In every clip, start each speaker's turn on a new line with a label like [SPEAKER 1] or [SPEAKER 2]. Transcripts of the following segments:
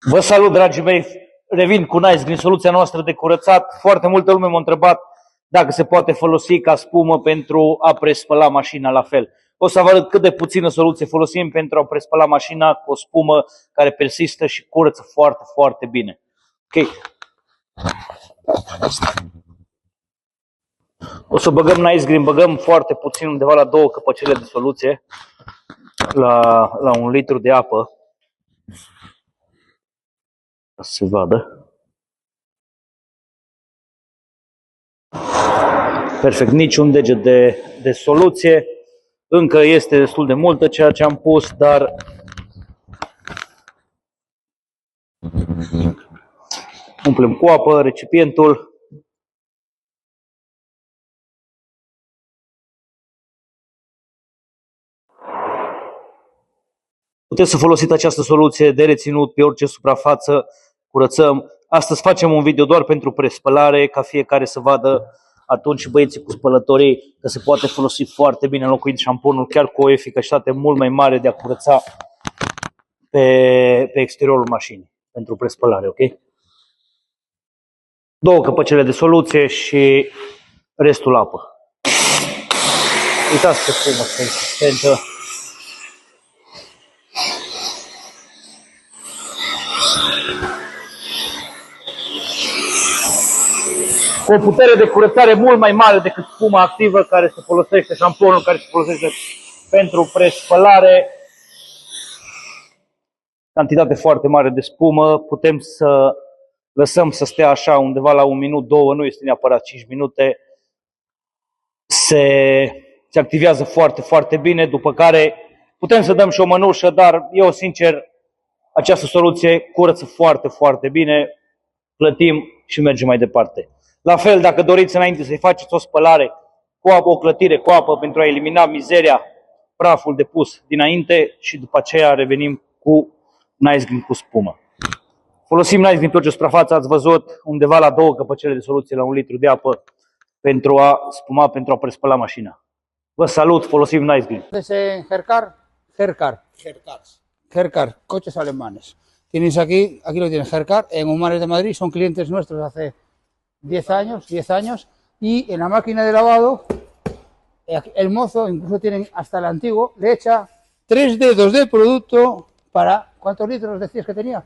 [SPEAKER 1] Vă salut, dragii mei! Revin cu Nice Green, soluția noastră de curățat. Foarte multă lume m-a întrebat dacă se poate folosi ca spumă pentru a prespăla mașina la fel. O să vă arăt cât de puțină soluție folosim pentru a prespăla mașina cu o spumă care persistă și curăță foarte, foarte bine. Ok. O să băgăm Nice Green, băgăm foarte puțin, undeva la 2 căpăcele de soluție, la 1 litru de apă. Să se vadă. Perfect, niciun deget de soluție. Încă este destul de multă ceea ce am pus, dar umplem cu apă recipientul. Puteți să folosiți această soluție de reținut pe orice suprafață curățăm. Astăzi facem un video doar pentru prespălare, ca fiecare să vadă atunci băieții cu spălătorii că se poate folosi foarte bine înlocuind șamponul, chiar cu o eficacitate mult mai mare de a curăța pe exteriorul mașinii pentru prespălare, ok? 2 căpăcele de soluție și restul apă. Uitați ce frumos, consistentă. Cu o putere de curățare mult mai mare decât spuma activă care se folosește, șamponul care se folosește pentru prespălare. Cantitate foarte mare de spumă, putem să lăsăm să stea așa undeva la 1 minut, 2, nu este neapărat 5 minute. Se activează foarte, foarte bine, după care putem să dăm și o mănușă, dar eu sincer, această soluție curăță foarte, foarte bine, plătim și mergem mai departe. La fel, dacă doriți înainte să-i faceți o spălare cu apă, o clătire cu apă pentru a elimina mizeria, praful depus dinainte și după aceea revenim cu Nice Green cu spumă. Folosim Nice Green pe orice suprafață, ați văzut, undeva la 2 căpăcele de soluție la 1 litru de apă pentru a spuma, pentru a prespăla mașina. Vă salut, folosim Nice Green.
[SPEAKER 2] En Gercar, coches alemanes. Tienes aquí lo tienes, Gercar, en Humanes de Madrid, son clientes nuestros hace 10 años, y en la máquina de lavado, el mozo, incluso tienen hasta el antiguo, le echa 3 dedos de producto para, ¿cuántos litros decías que tenía?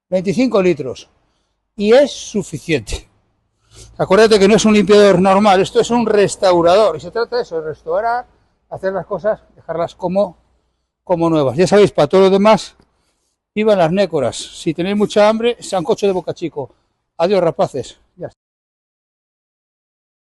[SPEAKER 2] 25 litros, y es suficiente. Acuérdate que no es un limpiador normal, esto es un restaurador, y se trata de eso, de restaurar, hacer las cosas, dejarlas como nuevas. Ya sabéis, para todo lo demás, vivan las nécoras. Si tenéis mucha hambre, sancocho de Boca Chico. Adiós, rapaces.